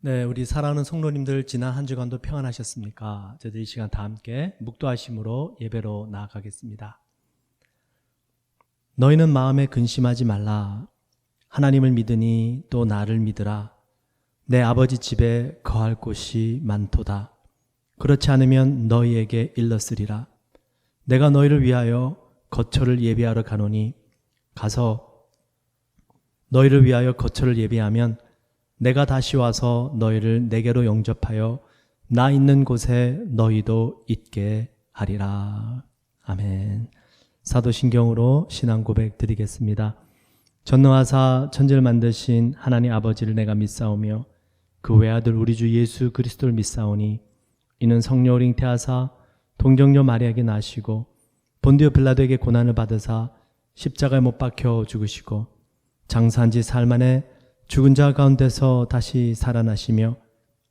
네, 우리 사랑하는 성도님들 지난 한 주간도 평안하셨습니까? 저희들 이 시간 다 함께 묵도하심으로 예배로 나아가겠습니다. 너희는 마음에 근심하지 말라. 하나님을 믿으니 또 나를 믿으라. 내 아버지 집에 거할 곳이 많도다. 그렇지 않으면 너희에게 일렀으리라. 내가 너희를 위하여 거처를 예비하러 가노니 가서 너희를 위하여 거처를 예비하면 내가 다시 와서 너희를 내게로 영접하여 나 있는 곳에 너희도 있게 하리라. 아멘. 사도신경으로 신앙 고백 드리겠습니다. 전능하사 천지를 만드신 하나님 아버지를 내가 믿사오며 그 외아들 우리 주 예수 그리스도를 믿사오니 이는 성령 잉태하사 동정녀 마리아에게 나시고 본디오 빌라도에게 고난을 받으사 십자가에 못 박혀 죽으시고 장사한 지 사흘 만에 죽은 자 가운데서 다시 살아나시며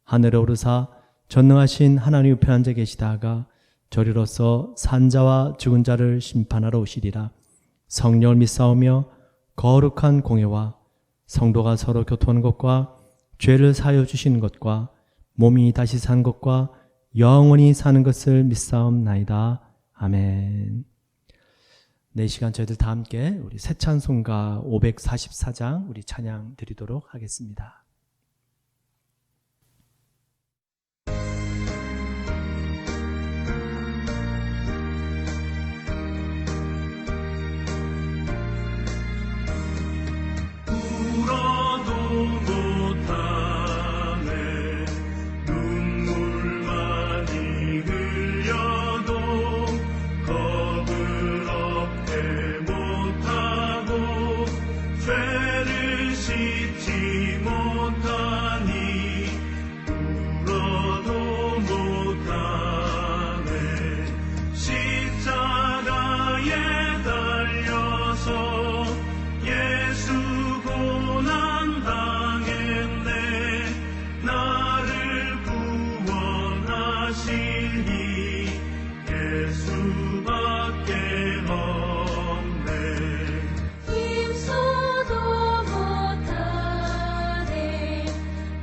하늘에 오르사 전능하신 하나님 우편에 앉아 계시다가 저리로서 산자와 죽은 자를 심판하러 오시리라. 성령을 믿사오며 거룩한 공예와 성도가 서로 교통하는 것과 죄를 사하여 주시는 것과 몸이 다시 산 것과 영원히 사는 것을 믿사옵나이다. 아멘. 네, 이 시간 저희들 다 함께 우리 새 찬송가 544장 우리 찬양 드리도록 하겠습니다. 울어도 못하네 눈물 많이 흘려도 겁을 없게 못하고 죄를 씻지 못하니 울어도 못하네 십자가에 달려서 예수 고난 당했네 나를 구원하시니 예수밖에 없네 힘써도 못하네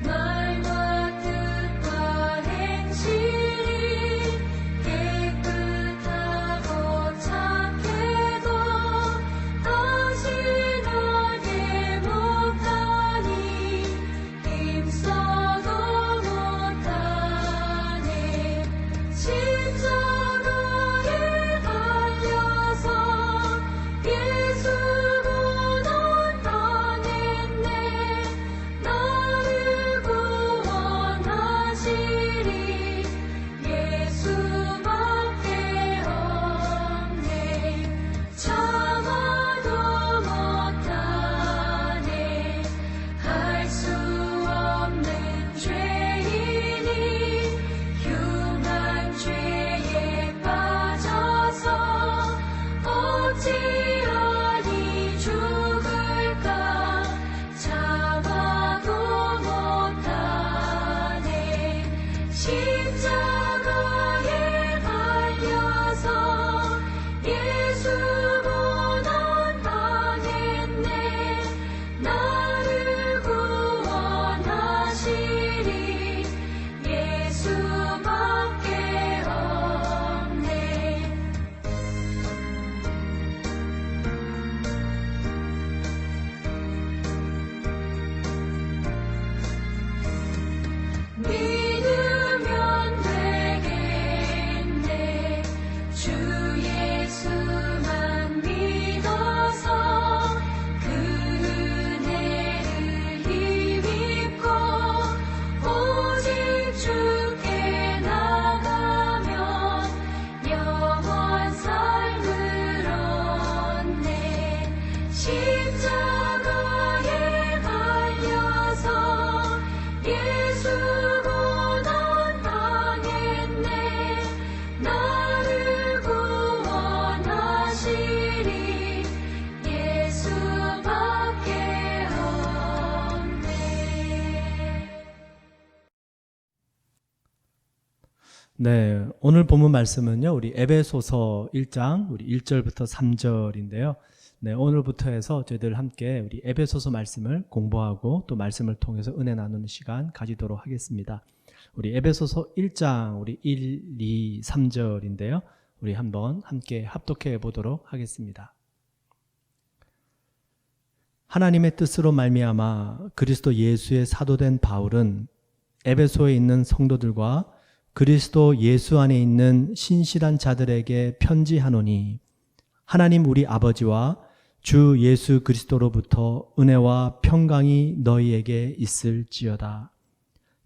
말과 뜻과 행실이 깨끗하고 착해도 당신에게 못하니 힘써도 못하네 십자가에 달려서 예수 고난 당했네 나를 구원하시리 예수밖에 없네 참아도 못하네 할 수 없는 죄인이 흉한 죄에 빠져서 어찌하니 죽을까 참아도 못하네 십자가에 달려서 예수 고난 당했네 나를 구원하시리 예수밖에 없네 믿으면 되겠네 주 예수만 믿어서 그 은혜를 힘입고 오직 주께 나가면 영원 삶을 얻네 십자가에 달려서 예수 고난 당했네 나를 구원하시리 예수밖에 없네 네, 오늘 본문 말씀은요, 우리 에베소서 1장 우리 1절부터 3절인데요. 네, 오늘부터 해서 저희들 함께 우리 에베소서 말씀을 공부하고 또 말씀을 통해서 은혜 나누는 시간 가지도록 하겠습니다. 우리 에베소서 1장 우리 1, 2, 3절인데요. 우리 한번 함께 합독해 보도록 하겠습니다. 하나님의 뜻으로 말미암아 그리스도 예수의 사도된 바울은 에베소에 있는 성도들과 그리스도 예수 안에 있는 신실한 자들에게 편지하노니 하나님 우리 아버지와 주 예수 그리스도로부터 은혜와 평강이 너희에게 있을지어다.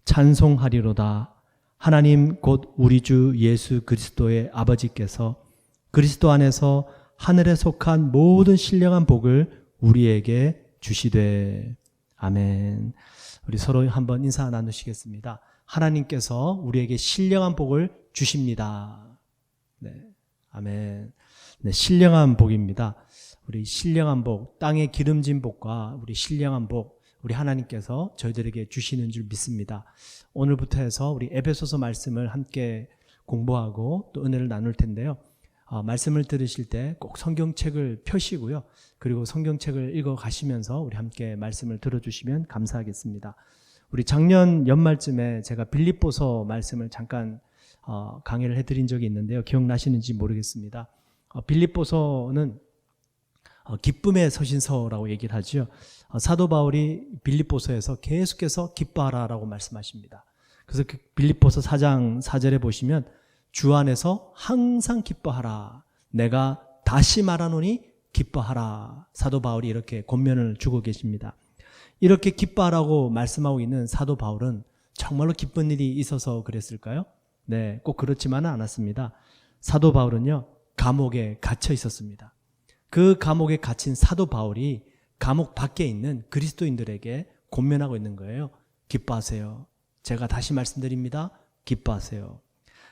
찬송하리로다. 하나님 곧 우리 주 예수 그리스도의 아버지께서 그리스도 안에서 하늘에 속한 모든 신령한 복을 우리에게 주시되. 아멘. 우리 서로 한번 인사 나누시겠습니다. 하나님께서 우리에게 신령한 복을 주십니다. 네. 아멘. 네, 신령한 복입니다. 우리 신령한 복, 땅에 기름진 복과 우리 신령한 복, 우리 하나님께서 저희들에게 주시는 줄 믿습니다. 오늘부터 해서 우리 에베소서 말씀을 함께 공부하고 또 은혜를 나눌 텐데요. 말씀을 들으실 때 꼭 성경책을 펴시고요. 그리고 성경책을 읽어 가시면서 우리 함께 말씀을 들어주시면 감사하겠습니다. 우리 작년 연말쯤에 제가 빌립보서 말씀을 잠깐 강의를 해드린 적이 있는데요. 기억나시는지 모르겠습니다. 빌립보서는 기쁨의 서신서라고 얘기를 하죠. 사도 바울이 빌립보서에서 계속해서 기뻐하라라고 말씀하십니다. 그래서 그 빌립보서 4장 4절에 보시면 주 안에서 항상 기뻐하라. 내가 다시 말하노니 기뻐하라. 사도 바울이 이렇게 권면을 주고 계십니다. 이렇게 기뻐하라고 말씀하고 있는 사도 바울은 정말로 기쁜 일이 있어서 그랬을까요? 네, 꼭 그렇지만은 않았습니다. 사도 바울은요, 감옥에 갇혀 있었습니다. 그 감옥에 갇힌 사도 바울이 감옥 밖에 있는 그리스도인들에게 권면하고 있는 거예요. 기뻐하세요. 제가 다시 말씀드립니다. 기뻐하세요.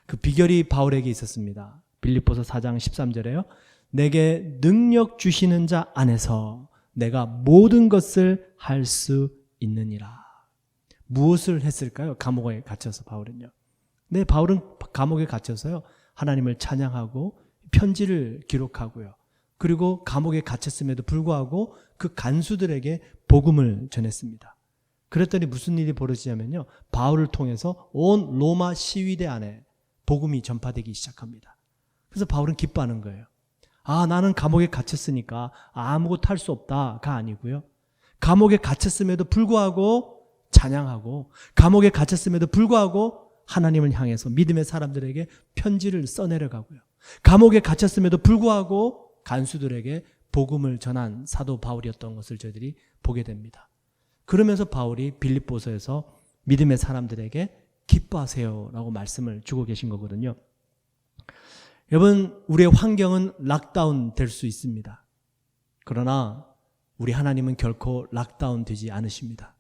그 비결이 바울에게 있었습니다. 빌립보서 4장 13절에요. 내게 능력 주시는 자 안에서 내가 모든 것을 할 수 있느니라. 무엇을 했을까요? 감옥에 갇혀서 바울은요. 네, 바울은 감옥에 갇혀서요. 하나님을 찬양하고 편지를 기록하고요. 그리고 감옥에 갇혔음에도 불구하고 그 간수들에게 복음을 전했습니다. 그랬더니 무슨 일이 벌어지냐면요. 바울을 통해서 온 로마 시위대 안에 복음이 전파되기 시작합니다. 그래서 바울은 기뻐하는 거예요. 나는 감옥에 갇혔으니까 아무것도 할 수 없다가 아니고요. 감옥에 갇혔음에도 불구하고 찬양하고 감옥에 갇혔음에도 불구하고 하나님을 향해서 믿음의 사람들에게 편지를 써내려가고요. 감옥에 갇혔음에도 불구하고 간수들에게 복음을 전한 사도 바울이었던 것을 저희들이 보게 됩니다. 그러면서 바울이 빌립보서에서 믿음의 사람들에게 기뻐하세요라고 말씀을 주고 계신 거거든요. 여러분, 우리의 환경은 락다운 될 수 있습니다. 그러나 우리 하나님은 결코 락다운 되지 않으십니다.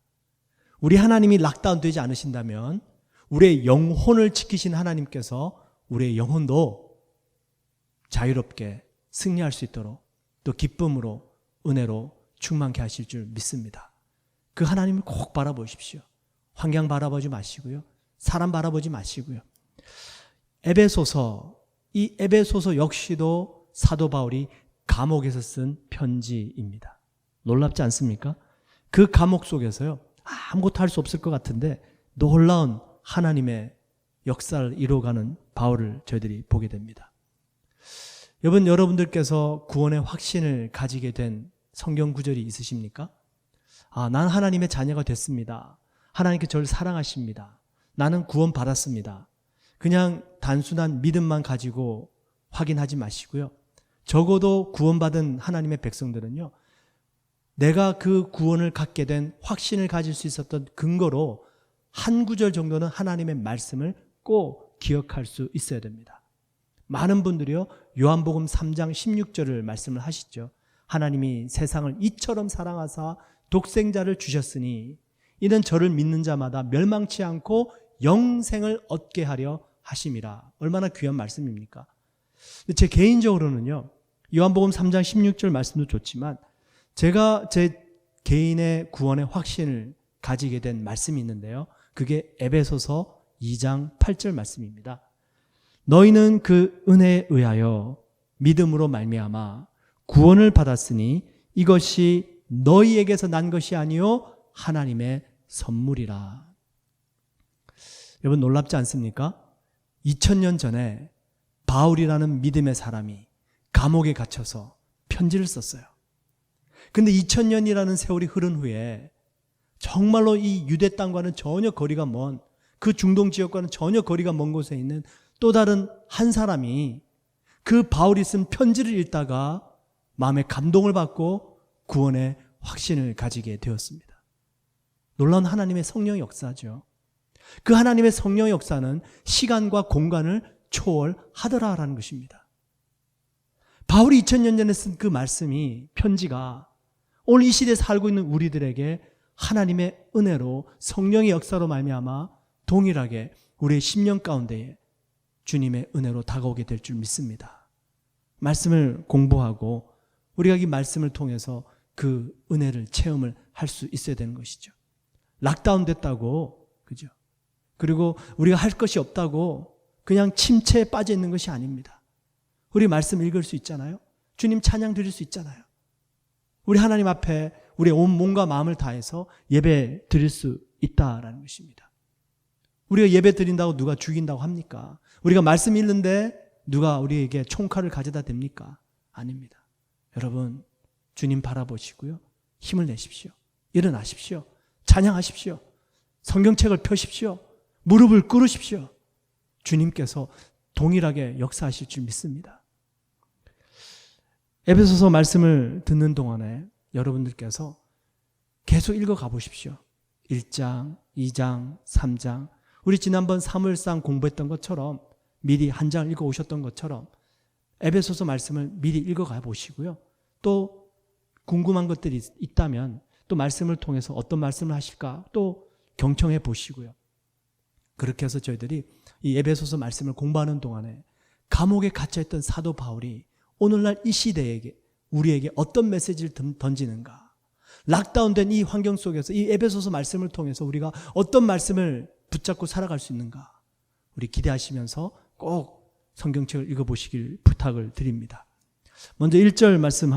우리 하나님이 락다운 되지 않으신다면 우리의 영혼을 지키신 하나님께서 우리의 영혼도 자유롭게 승리할 수 있도록 또 기쁨으로 은혜로 충만케 하실 줄 믿습니다. 그 하나님을 꼭 바라보십시오. 환경 바라보지 마시고요. 사람 바라보지 마시고요. 이 에베소서 역시도 사도 바울이 감옥에서 쓴 편지입니다. 놀랍지 않습니까? 그 감옥 속에서요. 아무것도 할 수 없을 것 같은데 놀라운 하나님의 역사를 이루어가는 바울을 저희들이 보게 됩니다. 여러분들께서 구원의 확신을 가지게 된 성경 구절이 있으십니까? 난 하나님의 자녀가 됐습니다. 하나님께 저를 사랑하십니다. 나는 구원 받았습니다. 그냥 단순한 믿음만 가지고 확인하지 마시고요. 적어도 구원받은 하나님의 백성들은요. 내가 그 구원을 갖게 된 확신을 가질 수 있었던 근거로 한 구절 정도는 하나님의 말씀을 꼭 기억할 수 있어야 됩니다. 많은 분들이요. 요한복음 3장 16절을 말씀을 하시죠. 하나님이 세상을 이처럼 사랑하사 독생자를 주셨으니 이는 저를 믿는 자마다 멸망치 않고 영생을 얻게 하려 하심이라. 얼마나 귀한 말씀입니까? 제 개인적으로는요. 요한복음 3장 16절 말씀도 좋지만 제가 제 개인의 구원의 확신을 가지게 된 말씀이 있는데요. 그게 에베소서 2장 8절 말씀입니다. 너희는 그 은혜에 의하여 믿음으로 말미암아 구원을 받았으니 이것이 너희에게서 난 것이 아니요 하나님의 선물이라. 여러분 놀랍지 않습니까? 2000년 전에 바울이라는 믿음의 사람이 감옥에 갇혀서 편지를 썼어요. 근데 2000년이라는 세월이 흐른 후에 정말로 이 유대 땅과는 전혀 거리가 먼, 그 중동 지역과는 전혀 거리가 먼 곳에 있는 또 다른 한 사람이 그 바울이 쓴 편지를 읽다가 마음에 감동을 받고 구원의 확신을 가지게 되었습니다. 놀라운 하나님의 성령의 역사죠. 그 하나님의 성령의 역사는 시간과 공간을 초월하더라라는 것입니다. 바울이 2000년 전에 쓴 그 말씀이, 편지가 오늘 이 시대에 살고 있는 우리들에게 하나님의 은혜로 성령의 역사로 말미암아 동일하게 우리의 심령 가운데에 주님의 은혜로 다가오게 될 줄 믿습니다. 말씀을 공부하고 우리가 이 말씀을 통해서 그 은혜를 체험을 할 수 있어야 되는 것이죠. 락다운 됐다고, 그죠? 그리고 우리가 할 것이 없다고 그냥 침체에 빠져 있는 것이 아닙니다. 우리 말씀 읽을 수 있잖아요. 주님 찬양 드릴 수 있잖아요. 우리 하나님 앞에 우리의 온 몸과 마음을 다해서 예배 드릴 수 있다라는 것입니다. 우리가 예배 드린다고 누가 죽인다고 합니까? 우리가 말씀 읽는데 누가 우리에게 총칼을 가져다 댑니까? 아닙니다. 여러분, 주님 바라보시고요. 힘을 내십시오. 일어나십시오. 찬양하십시오. 성경책을 펴십시오. 무릎을 꿇으십시오. 주님께서 동일하게 역사하실 줄 믿습니다. 에베소서 말씀을 듣는 동안에 여러분들께서 계속 읽어가 보십시오. 1장, 2장, 3장. 우리 지난번 사무엘상 공부했던 것처럼 미리 한 장을 읽어오셨던 것처럼 에베소서 말씀을 미리 읽어가 보시고요. 또 궁금한 것들이 있다면 또 말씀을 통해서 어떤 말씀을 하실까 또 경청해 보시고요. 그렇게 해서 저희들이 이 에베소서 말씀을 공부하는 동안에 감옥에 갇혀있던 사도 바울이 오늘날 이 시대에게 우리에게 어떤 메시지를 던지는가, 락다운된 이 환경 속에서 이 에베소서 말씀을 통해서 우리가 어떤 말씀을 붙잡고 살아갈 수 있는가, 우리 기대하시면서 꼭 성경책을 읽어보시길 부탁을 드립니다. 먼저 1절 말씀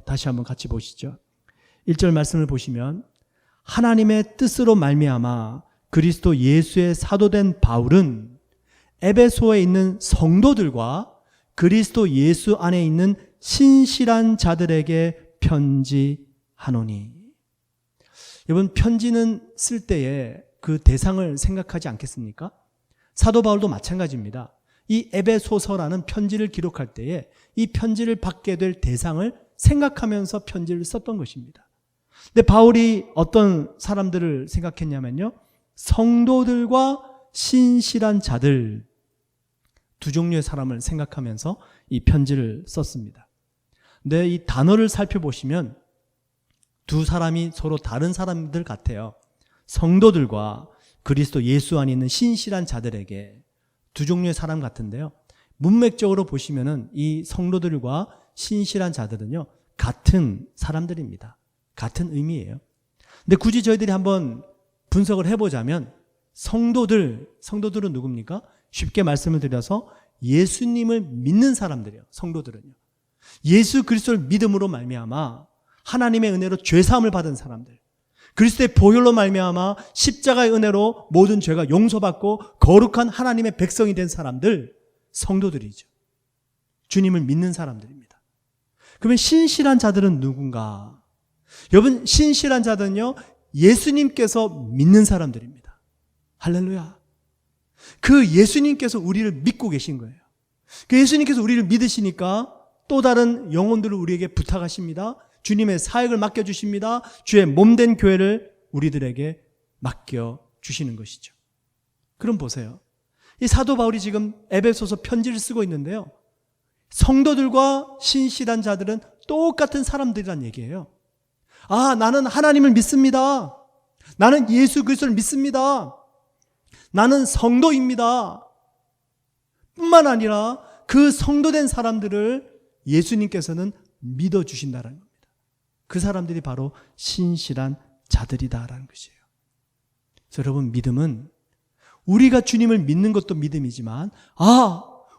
다시 한번 같이 보시죠. 1절 말씀을 보시면 하나님의 뜻으로 말미암아 그리스도 예수의 사도된 바울은 에베소에 있는 성도들과 그리스도 예수 안에 있는 신실한 자들에게 편지하노니. 여러분, 편지는 쓸 때에 그 대상을 생각하지 않겠습니까? 사도 바울도 마찬가지입니다. 이 에베소서라는 편지를 기록할 때에 이 편지를 받게 될 대상을 생각하면서 편지를 썼던 것입니다. 근데 바울이 어떤 사람들을 생각했냐면요, 성도들과 신실한 자들, 두 종류의 사람을 생각하면서 이 편지를 썼습니다. 근데 이 단어를 살펴보시면 두 사람이 서로 다른 사람들 같아요. 성도들과 그리스도 예수 안에 있는 신실한 자들에게, 두 종류의 사람 같은데요. 문맥적으로 보시면은 이 성도들과 신실한 자들은요, 같은 사람들입니다. 같은 의미예요. 근데 굳이 저희들이 한번 분석을 해보자면 성도들은 누굽니까? 쉽게 말씀을 드려서 예수님을 믿는 사람들이에요. 성도들은요. 예수 그리스도를 믿음으로 말미암아 하나님의 은혜로 죄사함을 받은 사람들, 그리스도의 보혈로 말미암아 십자가의 은혜로 모든 죄가 용서받고 거룩한 하나님의 백성이 된 사람들, 성도들이죠. 주님을 믿는 사람들입니다. 그러면 신실한 자들은 누군가? 여러분, 신실한 자들은요, 예수님께서 믿는 사람들입니다. 할렐루야. 그 예수님께서 우리를 믿고 계신 거예요. 그 예수님께서 우리를 믿으시니까 또 다른 영혼들을 우리에게 부탁하십니다. 주님의 사역을 맡겨주십니다. 주의 몸된 교회를 우리들에게 맡겨주시는 것이죠. 그럼 보세요. 이 사도 바울이 지금 에베소서 편지를 쓰고 있는데요, 성도들과 신실한 자들은 똑같은 사람들이란 얘기예요. 아, 나는 하나님을 믿습니다. 나는 예수 그리스도를 믿습니다. 나는 성도입니다. 뿐만 아니라 그 성도된 사람들을 예수님께서는 믿어주신다는 겁니다. 그 사람들이 바로 신실한 자들이다라는 것이에요. 그래서 여러분, 믿음은 우리가 주님을 믿는 것도 믿음이지만,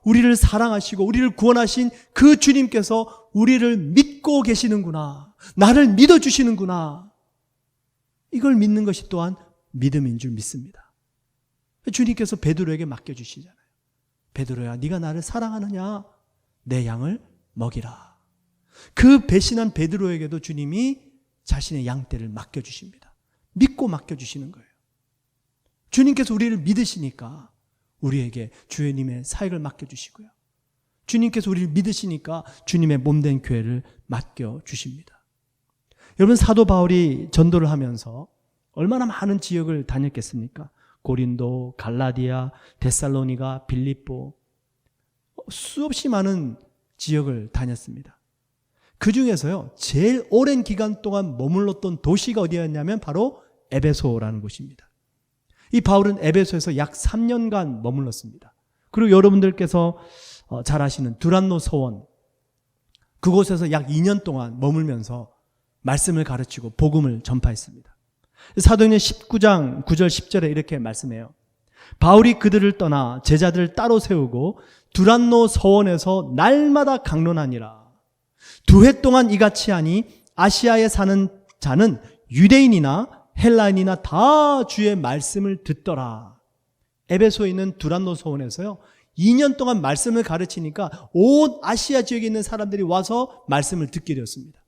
우리를 사랑하시고 우리를 구원하신 그 주님께서 우리를 믿고 계시는구나. 나를 믿어주시는구나. 이걸 믿는 것이 또한 믿음인 줄 믿습니다. 주님께서 베드로에게 맡겨주시잖아요. 베드로야, 네가 나를 사랑하느냐? 내 양을 먹이라. 그 배신한 베드로에게도 주님이 자신의 양떼를 맡겨주십니다. 믿고 맡겨주시는 거예요. 주님께서 우리를 믿으시니까 우리에게 주님의 사역을 맡겨주시고요. 주님께서 우리를 믿으시니까 주님의 몸된 교회를 맡겨주십니다. 여러분, 사도 바울이 전도를 하면서 얼마나 많은 지역을 다녔겠습니까? 고린도, 갈라디아, 데살로니가, 빌립보, 수없이 많은 지역을 다녔습니다. 그 중에서요, 제일 오랜 기간 동안 머물렀던 도시가 어디였냐면 바로 에베소라는 곳입니다. 이 바울은 에베소에서 약 3년간 머물렀습니다. 그리고 여러분들께서 잘 아시는 두란노 서원, 그곳에서 약 2년 동안 머물면서 말씀을 가르치고 복음을 전파했습니다. 사도행전 19장 9절 10절에 이렇게 말씀해요. 바울이 그들을 떠나 제자들을 따로 세우고 두란노 서원에서 날마다 강론하니라. 2해 동안 이같이 하니 아시아에 사는 자는 유대인이나 헬라인이나 다 주의 말씀을 듣더라. 에베소에 있는 두란노 서원에서요, 2년 동안 말씀을 가르치니까 온 아시아 지역에 있는 사람들이 와서 말씀을 듣게 되었습니다.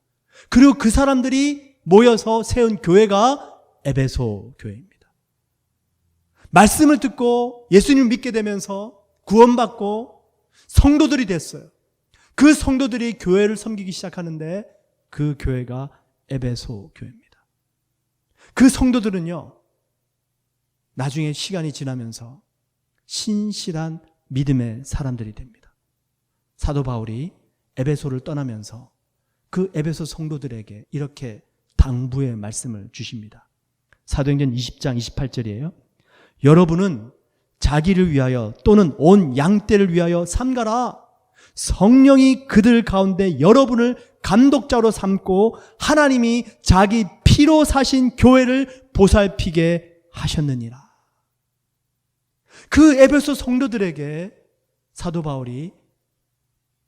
그리고 그 사람들이 모여서 세운 교회가 에베소 교회입니다. 말씀을 듣고 예수님을 믿게 되면서 구원받고 성도들이 됐어요. 그 성도들이 교회를 섬기기 시작하는데 그 교회가 에베소 교회입니다. 그 성도들은요, 나중에 시간이 지나면서 신실한 믿음의 사람들이 됩니다. 사도 바울이 에베소를 떠나면서 그 에베소 성도들에게 이렇게 당부의 말씀을 주십니다. 사도행전 20장 28절이에요. 여러분은 자기를 위하여 또는 온 양떼를 위하여 삼가라. 성령이 그들 가운데 여러분을 감독자로 삼고 하나님이 자기 피로 사신 교회를 보살피게 하셨느니라. 그 에베소 성도들에게 사도 바울이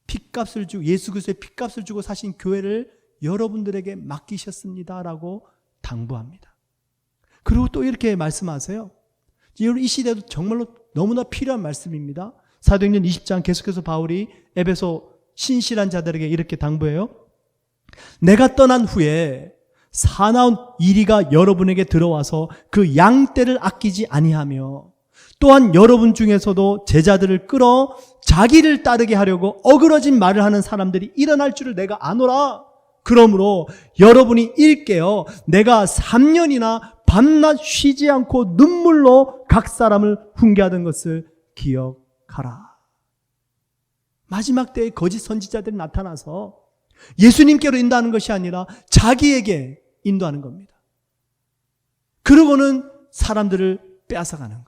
핏값을 주고 예수 그리스도의 핏값을 주고 사신 교회를 여러분들에게 맡기셨습니다라고 당부합니다. 그리고 또 이렇게 말씀하세요. 이 시대도 정말로 너무나 필요한 말씀입니다. 사도행전 20장 계속해서 바울이 에베소 신실한 자들에게 이렇게 당부해요. 내가 떠난 후에 사나운 이리가 여러분에게 들어와서 그 양떼를 아끼지 아니하며 또한 여러분 중에서도 제자들을 끌어 자기를 따르게 하려고 어그러진 말을 하는 사람들이 일어날 줄을 내가 아노라. 그러므로 여러분이 일깨어 내가 3년이나 밤낮 쉬지 않고 눈물로 각 사람을 훈계하던 것을 기억하라. 마지막 때에 거짓 선지자들이 나타나서 예수님께로 인도하는 것이 아니라 자기에게 인도하는 겁니다. 그러고는 사람들을 빼앗아가는 거예요.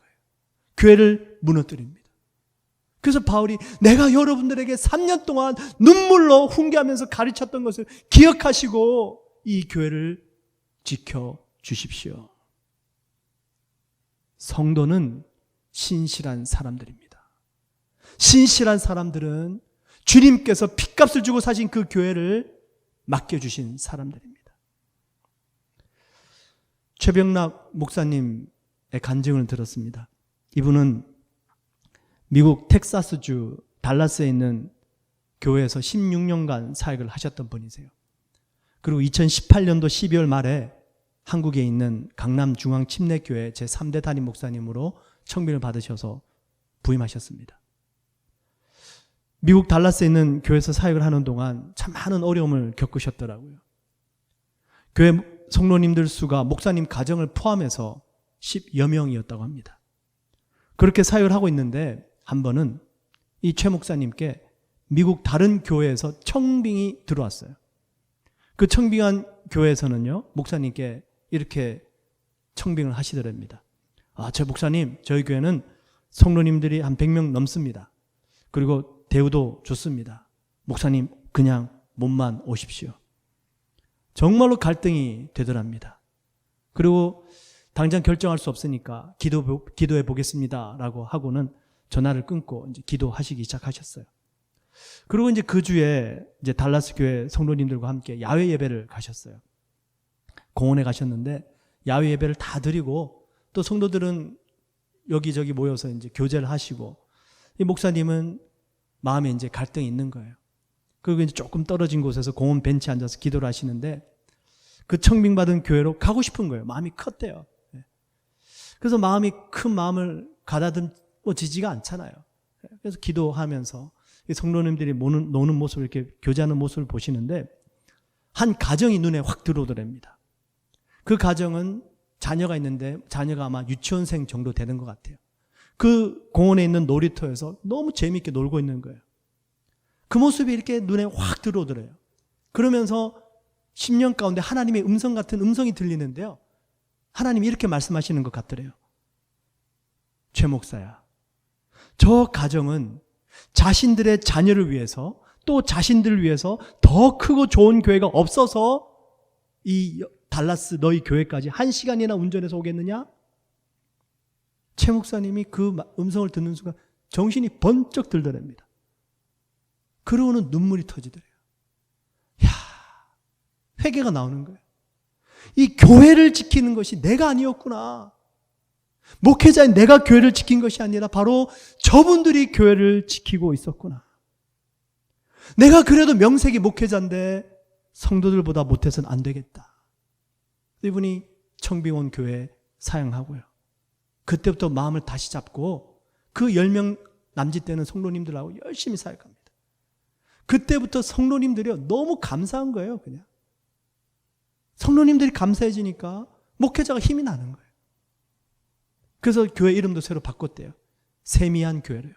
교회를 무너뜨립니다. 그래서 바울이 내가 여러분들에게 3년 동안 눈물로 훈계하면서 가르쳤던 것을 기억하시고 이 교회를 지켜주십시오. 성도는 신실한 사람들입니다. 신실한 사람들은 주님께서 핏값을 주고 사신 그 교회를 맡겨주신 사람들입니다. 최병락 목사님의 간증을 들었습니다. 이분은 미국 텍사스주 달라스에 있는 교회에서 16년간 사역을 하셨던 분이세요. 그리고 2018년도 12월 말에 한국에 있는 강남중앙침례교회 제3대 담임 목사님으로 청빙을 받으셔서 부임하셨습니다. 미국 달라스에 있는 교회에서 사역을 하는 동안 참 많은 어려움을 겪으셨더라고요. 교회 성도님들 수가 목사님 가정을 포함해서 10여 명이었다고 합니다. 그렇게 사역을 하고 있는데 한 번은 이 최 목사님께 미국 다른 교회에서 청빙이 들어왔어요. 그 청빙한 교회에서는요, 목사님께 이렇게 청빙을 하시더랍니다. 저 목사님, 저희 교회는 성도님들이 한 100명 넘습니다. 그리고 대우도 좋습니다. 목사님 그냥 몸만 오십시오. 정말로 갈등이 되더랍니다. 그리고 당장 결정할 수 없으니까 기도해 보겠습니다 라고 하고는 전화를 끊고 이제 기도하시기 시작하셨어요. 그리고 이제 그 주에 이제 달라스 교회 성도님들과 함께 야외 예배를 가셨어요. 공원에 가셨는데 야외 예배를 다 드리고 또 성도들은 여기저기 모여서 이제 교제를 하시고 이 목사님은 마음에 이제 갈등이 있는 거예요. 그리고 이제 조금 떨어진 곳에서 공원 벤치에 앉아서 기도를 하시는데 그 청빙받은 교회로 가고 싶은 거예요. 마음이 컸대요. 그래서 마음이 큰 마음을 가다듬어지지가 않잖아요. 그래서 기도하면서 성도님들이 노는 모습을 이렇게 교제하는 모습을 보시는데 한 가정이 눈에 확 들어오더랍니다. 그 가정은 자녀가 있는데 자녀가 아마 유치원생 정도 되는 것 같아요. 그 공원에 있는 놀이터에서 너무 재미있게 놀고 있는 거예요. 그 모습이 이렇게 눈에 확 들어오더래요. 그러면서 10년 가운데 하나님의 음성 같은 음성이 들리는데요. 하나님이 이렇게 말씀하시는 것 같더래요. 최 목사야, 저 가정은 자신들의 자녀를 위해서 또 자신들을 위해서 더 크고 좋은 교회가 없어서 이 달라스 너희 교회까지 1시간이나 운전해서 오겠느냐? 최 목사님이 그 음성을 듣는 순간 정신이 번쩍 들더랍니다. 그러고는 눈물이 터지더래요. 야, 회개가 나오는 거예요. 이 교회를 지키는 것이 내가 아니었구나. 목회자인 내가 교회를 지킨 것이 아니라 바로 저분들이 교회를 지키고 있었구나. 내가 그래도 명색이 목회자인데 성도들보다 못해서는 안 되겠다. 이분이 청빙원 교회에 사역하고요. 그때부터 마음을 다시 잡고 그 10명 남짓되는 성도님들하고 열심히 사역합니다. 그때부터 성도님들이 너무 감사한 거예요. 그냥 성도님들이 감사해지니까 목회자가 힘이 나는 거예요. 그래서 교회 이름도 새로 바꿨대요. 세미한 교회로요.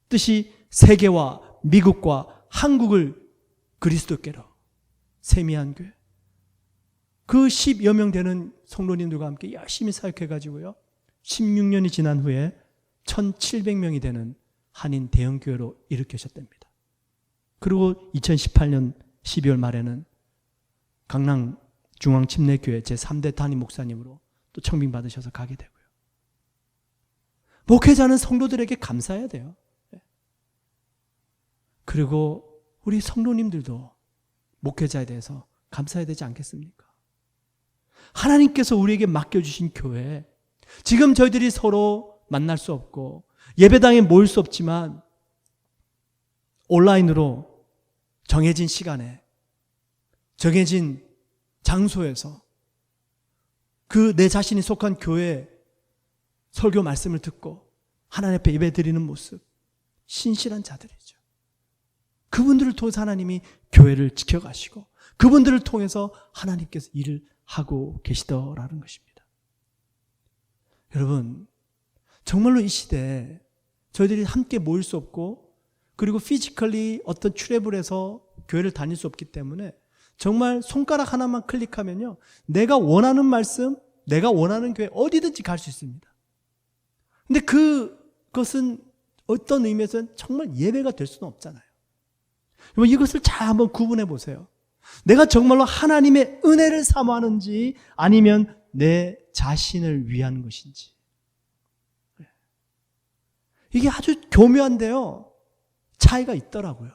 뜻이 세계와 미국과 한국을 그리스도께로. 세미한 교회. 그 10여 명 되는 성도님들과 함께 열심히 사역해가지고요. 16년이 지난 후에 1700명이 되는 한인 대형교회로 일으키셨답니다. 그리고 2018년 12월 말에는 강남 중앙침례교회 제3대 담임 목사님으로 또 청빙 받으셔서 가게 되고요. 목회자는 성도들에게 감사해야 돼요. 그리고 우리 성도님들도 목회자에 대해서 감사해야 되지 않겠습니까? 하나님께서 우리에게 맡겨주신 교회, 지금 저희들이 서로 만날 수 없고 예배당에 모일 수 없지만 온라인으로 정해진 시간에 정해진 장소에서 그 내 자신이 속한 교회 설교 말씀을 듣고 하나님 앞에 예배 드리는 모습, 신실한 자들이죠. 그분들을 통해서 하나님이 교회를 지켜가시고 그분들을 통해서 하나님께서 일을 하고 계시더라는 것입니다. 여러분, 정말로 이 시대에 저희들이 함께 모일 수 없고 그리고 피지컬리 어떤 트래블 해서 교회를 다닐 수 없기 때문에 정말 손가락 하나만 클릭하면요, 내가 원하는 말씀, 내가 원하는 교회 어디든지 갈 수 있습니다. 근데 그것은 어떤 의미에서는 정말 예배가 될 수는 없잖아요. 이것을 잘 한번 구분해 보세요. 내가 정말로 하나님의 은혜를 사모하는지 아니면 내 자신을 위한 것인지. 이게 아주 교묘한데요, 차이가 있더라고요.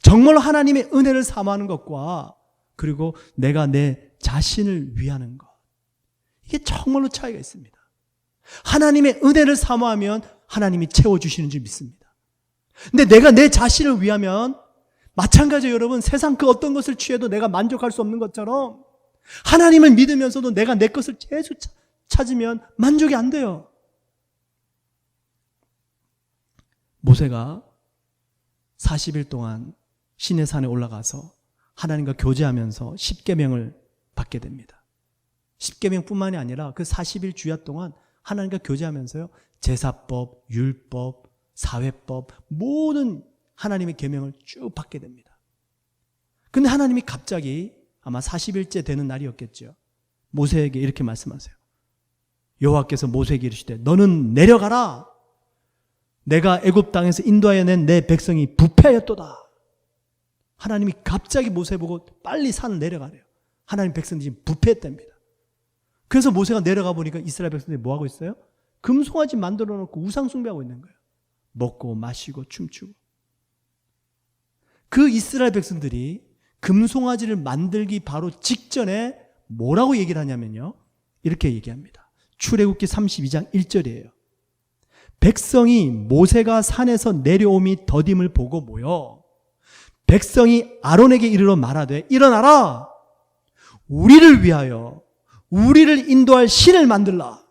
정말로 하나님의 은혜를 사모하는 것과 그리고 내가 내 자신을 위하는 것, 이게 정말로 차이가 있습니다. 하나님의 은혜를 사모하면 하나님이 채워주시는 줄 믿습니다. 근데 내가 내 자신을 위하면 마찬가지로 여러분, 세상 그 어떤 것을 취해도 내가 만족할 수 없는 것처럼 하나님을 믿으면서도 내가 내 것을 계속 찾으면 만족이 안 돼요. 모세가 40일 동안 시내산에 올라가서 하나님과 교제하면서 10계명을 받게 됩니다. 10계명뿐만이 아니라 그 40일 주야 동안 하나님과 교제하면서요, 제사법, 율법, 사회법, 모든 하나님의 계명을 쭉 받게 됩니다. 근데 하나님이 갑자기 아마 40일째 되는 날이었겠죠. 모세에게 이렇게 말씀하세요. 여호와께서 모세에게 이르시되 너는 내려가라. 내가 애굽 땅에서 인도하여 낸 내 백성이 부패하였도다. 하나님이 갑자기 모세 보고 빨리 산을 내려가래요. 하나님 백성들이 지금 부패했답니다. 그래서 모세가 내려가 보니까 이스라엘 백성들이 뭐하고 있어요? 금송아지 만들어 놓고 우상 숭배하고 있는 거예요. 먹고 마시고 춤추고. 그 이스라엘 백성들이 금송아지를 만들기 바로 직전에 뭐라고 얘기를 하냐면요, 이렇게 얘기합니다. 출애굽기 32장 1절이에요. 백성이 모세가 산에서 내려옴이 더딤을 보고 모여 백성이 아론에게 이르러 말하되 일어나라, 우리를 위하여 우리를 인도할 신을 만들라.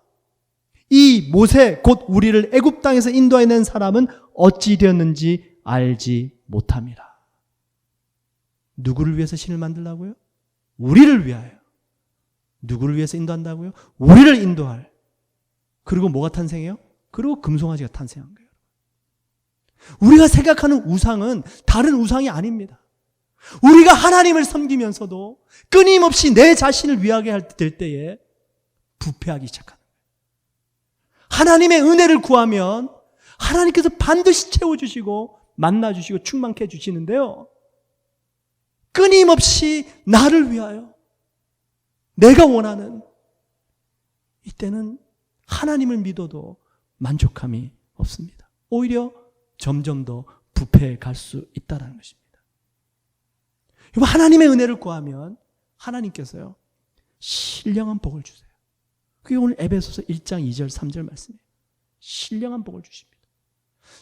이 모세 곧 우리를 애굽 땅에서 인도해낸 사람은 어찌 되었는지 알지 못함이라. 누구를 위해서 신을 만들라고요? 우리를 위하여. 누구를 위해서 인도한다고요? 우리를 인도할. 그리고 뭐가 탄생해요? 그리고 금송아지가 탄생한 거예요. 우리가 생각하는 우상은 다른 우상이 아닙니다. 우리가 하나님을 섬기면서도 끊임없이 내 자신을 위하게 될 때에 부패하기 시작하는 거예요. 하나님의 은혜를 구하면 하나님께서 반드시 채워주시고 만나주시고 충만케 해주시는데요, 끊임없이 나를 위하여 내가 원하는, 이때는 하나님을 믿어도 만족함이 없습니다. 오히려 점점 더 부패해 갈 수 있다는 것입니다. 하나님의 은혜를 구하면 하나님께서요, 신령한 복을 주세요. 그게 오늘 에베소서 1장 2절 3절 말씀이에요. 신령한 복을 주십니다.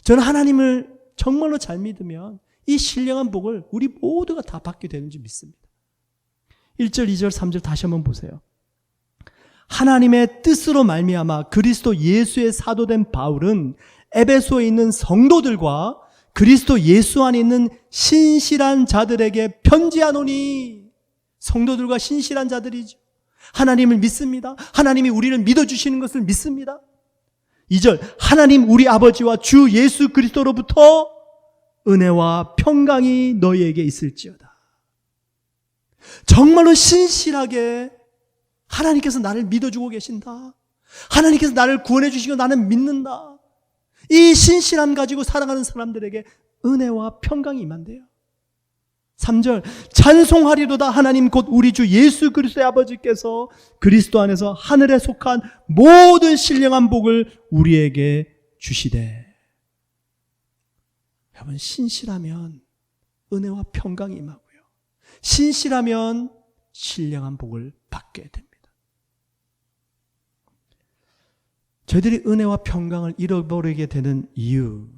저는 하나님을 정말로 잘 믿으면 이 신령한 복을 우리 모두가 다 받게 되는 줄 믿습니다. 1절 2절 3절 다시 한번 보세요. 하나님의 뜻으로 말미암아 그리스도 예수의 사도된 바울은 에베소에 있는 성도들과 그리스도 예수 안에 있는 신실한 자들에게 편지하노니. 성도들과 신실한 자들이죠. 하나님을 믿습니다. 하나님이 우리를 믿어주시는 것을 믿습니다. 2절, 하나님 우리 아버지와 주 예수 그리스도로부터 은혜와 평강이 너희에게 있을지어다. 정말로 신실하게 하나님께서 나를 믿어주고 계신다. 하나님께서 나를 구원해 주시고 나는 믿는다. 이 신실함 가지고 살아가는 사람들에게 은혜와 평강이 임한대요. 3절, 찬송하리로다 하나님 곧 우리 주 예수 그리스도의 아버지께서 그리스도 안에서 하늘에 속한 모든 신령한 복을 우리에게 주시되. 여러분, 신실하면 은혜와 평강이 임하고요, 신실하면 신령한 복을 받게 됩니다. 저희들이 은혜와 평강을 잃어버리게 되는 이유,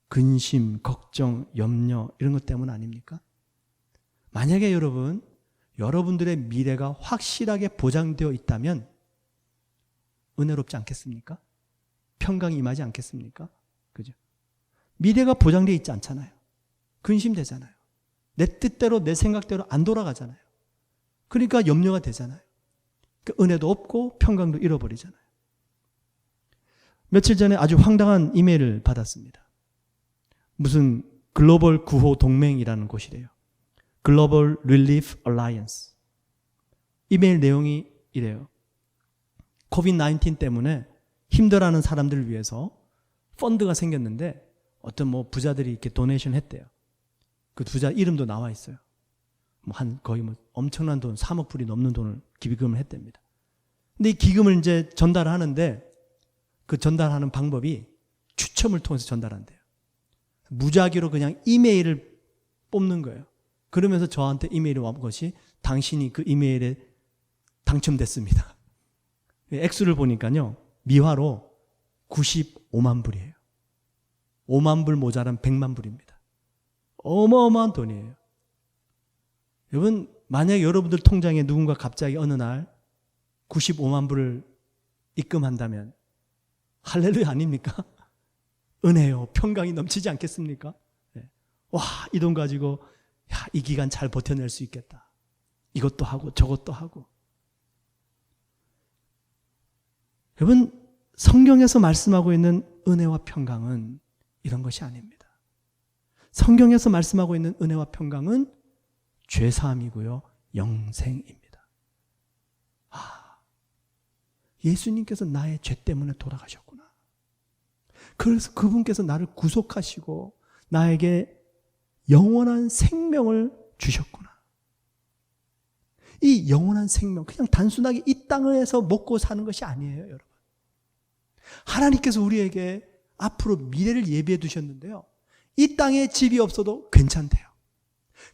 근심, 걱정, 염려 이런 것 때문 아닙니까? 만약에 여러분들의 미래가 확실하게 보장되어 있다면 은혜롭지 않겠습니까? 평강이 임하지 않겠습니까? 그죠? 미래가 보장되어 있지 않잖아요. 근심되잖아요. 내 뜻대로 내 생각대로 안 돌아가잖아요. 그러니까 염려가 되잖아요. 그 은혜도 없고 평강도 잃어버리잖아요. 며칠 전에 아주 황당한 이메일을 받았습니다. 무슨 글로벌 구호 동맹이라는 곳이래요. 글로벌 릴리프 얼라이언스. 이메일 내용이 이래요. 코비드-19 때문에 힘들어하는 사람들을 위해서 펀드가 생겼는데 어떤 부자들이 이렇게 도네이션 했대요. 그 부자 이름도 나와 있어요. 거의 엄청난 돈, 3억 불이 넘는 돈을 기금을 했답니다. 근데 이 기금을 이제 전달하는데 그 전달하는 방법이 추첨을 통해서 전달한대요. 무작위로 그냥 이메일을 뽑는 거예요. 그러면서 저한테 이메일이 온 것이 당신이 그 이메일에 당첨됐습니다. 액수를 보니까요, 미화로 95만 불이에요. 5만 불 모자란 100만 불입니다. 어마어마한 돈이에요. 여러분, 만약에 여러분들 통장에 누군가 갑자기 어느 날 95만 불을 입금한다면 할렐루야 아닙니까? 은혜요, 평강이 넘치지 않겠습니까? 와, 이 돈 가지고 이 기간 잘 버텨낼 수 있겠다. 이것도 하고 저것도 하고. 여러분, 성경에서 말씀하고 있는 은혜와 평강은 이런 것이 아닙니다. 성경에서 말씀하고 있는 은혜와 평강은 죄사함이고요, 영생입니다. 예수님께서 나의 죄 때문에 돌아가셨구나. 그래서 그분께서 나를 구속하시고 나에게 영원한 생명을 주셨구나. 이 영원한 생명, 그냥 단순하게 이 땅에서 먹고 사는 것이 아니에요, 여러분. 하나님께서 우리에게 앞으로 미래를 예비해 두셨는데요. 이 땅에 집이 없어도 괜찮대요.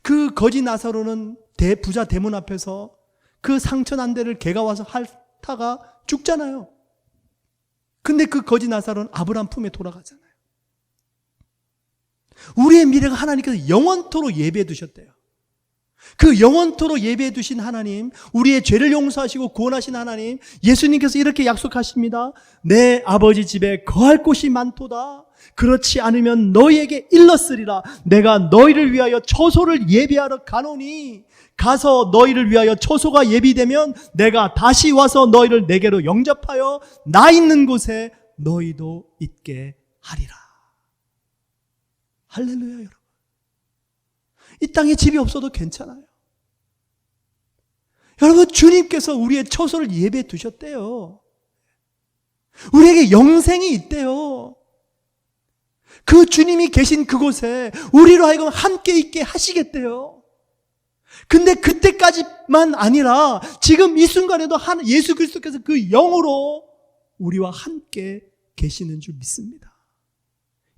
그 거지 나사로는 부자 대문 앞에서 그 상처 난 데를 개가 와서 핥다가 죽잖아요. 근데 그 거지 나사로는 아브라함 품에 돌아가잖아요. 우리의 미래가 하나님께서 영원토록 예비해 두셨대요. 그 영원토록 예비해 두신 하나님, 우리의 죄를 용서하시고 구원하신 하나님, 예수님께서 이렇게 약속하십니다. 내 아버지 집에 거할 곳이 많도다. 그렇지 않으면 너희에게 일렀으리라. 내가 너희를 위하여 처소를 예비하러 가노니 가서 너희를 위하여 처소가 예비되면 내가 다시 와서 너희를 내게로 영접하여 나 있는 곳에 너희도 있게 하리라. 할렐루야 여러분. 이 땅에 집이 없어도 괜찮아요. 여러분, 주님께서 우리의 처소를 예배해 두셨대요. 우리에게 영생이 있대요. 그 주님이 계신 그곳에 우리로 하여금 함께 있게 하시겠대요. 근데 그때까지만 아니라 지금 이 순간에도 예수 그리스도께서 그 영으로 우리와 함께 계시는 줄 믿습니다.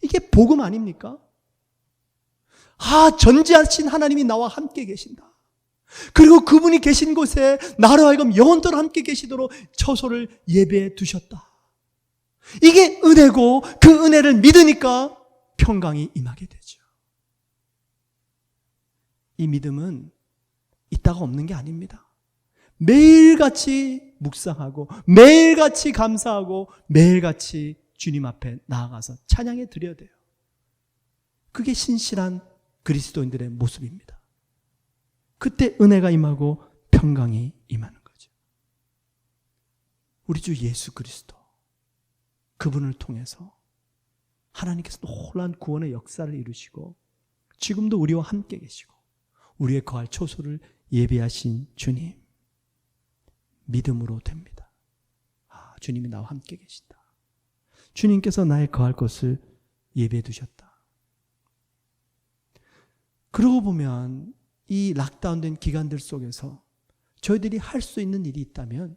이게 복음 아닙니까? 전지하신 하나님이 나와 함께 계신다. 그리고 그분이 계신 곳에 나로 하여금 영원토록 함께 계시도록 처소를 예배해 두셨다. 이게 은혜고 그 은혜를 믿으니까 평강이 임하게 되죠. 이 믿음은 있다가 없는 게 아닙니다. 매일같이 묵상하고 매일같이 감사하고 매일같이 주님 앞에 나아가서 찬양해 드려야 돼요. 그게 신실한 그리스도인들의 모습입니다. 그때 은혜가 임하고 평강이 임하는 거죠. 우리 주 예수 그리스도, 그분을 통해서 하나님께서 놀라운 구원의 역사를 이루시고 지금도 우리와 함께 계시고 우리의 거할 처소를 예비하신 주님, 믿음으로 됩니다. 주님이 나와 함께 계신다. 주님께서 나의 거할 곳을 예비해 두셨다. 그러고 보면 이 락다운된 기간들 속에서 저희들이 할 수 있는 일이 있다면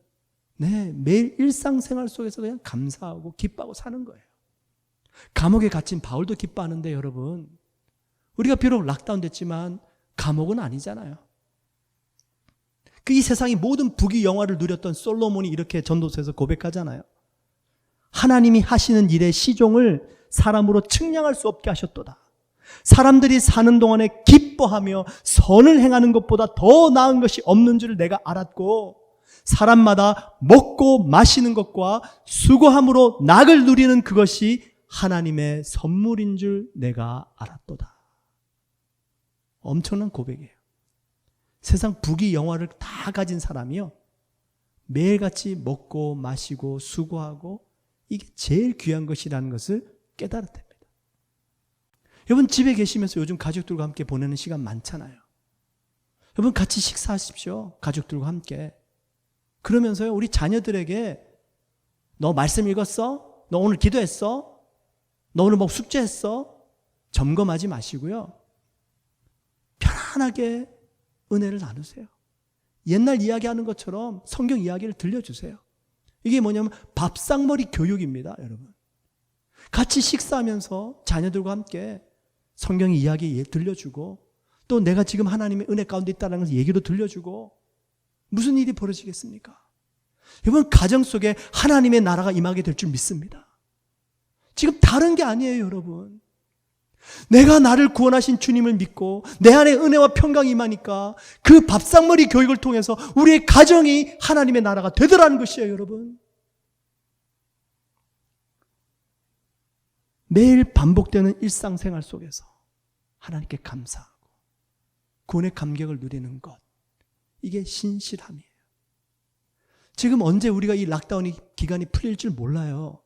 매일 일상생활 속에서 그냥 감사하고 기뻐하고 사는 거예요. 감옥에 갇힌 바울도 기뻐하는데 여러분, 우리가 비록 락다운 됐지만 감옥은 아니잖아요. 이 세상이 모든 부귀 영화를 누렸던 솔로몬이 이렇게 전도서에서 고백하잖아요. 하나님이 하시는 일의 시종을 사람으로 측량할 수 없게 하셨도다. 사람들이 사는 동안에 기뻐하며 선을 행하는 것보다 더 나은 것이 없는 줄 내가 알았고 사람마다 먹고 마시는 것과 수고함으로 낙을 누리는 그것이 하나님의 선물인 줄 내가 알았도다. 엄청난 고백이에요. 세상 부귀 영화를 다 가진 사람이요, 매일같이 먹고 마시고 수고하고 이게 제일 귀한 것이라는 것을 깨달아야 됩니다. 여러분, 집에 계시면서 요즘 가족들과 함께 보내는 시간 많잖아요. 여러분, 같이 식사하십시오. 가족들과 함께. 그러면서요, 우리 자녀들에게 너 말씀 읽었어? 너 오늘 기도했어? 너 오늘 뭐 숙제했어? 점검하지 마시고요, 편안하게 은혜를 나누세요. 옛날 이야기하는 것처럼 성경 이야기를 들려주세요. 이게 뭐냐면 밥상머리 교육입니다, 여러분. 같이 식사하면서 자녀들과 함께 성경 이야기 들려주고 또 내가 지금 하나님의 은혜 가운데 있다는 것을 얘기로 들려주고 무슨 일이 벌어지겠습니까? 여러분, 가정 속에 하나님의 나라가 임하게 될 줄 믿습니다. 지금 다른 게 아니에요, 여러분. 내가 나를 구원하신 주님을 믿고 내 안에 은혜와 평강이 임하니까 그 밥상머리 교육을 통해서 우리의 가정이 하나님의 나라가 되더라는 것이에요, 여러분. 매일 반복되는 일상생활 속에서 하나님께 감사하고 구원의 감격을 누리는 것, 이게 신실함이에요. 지금 언제 우리가 이 락다운 기간이 풀릴 줄 몰라요.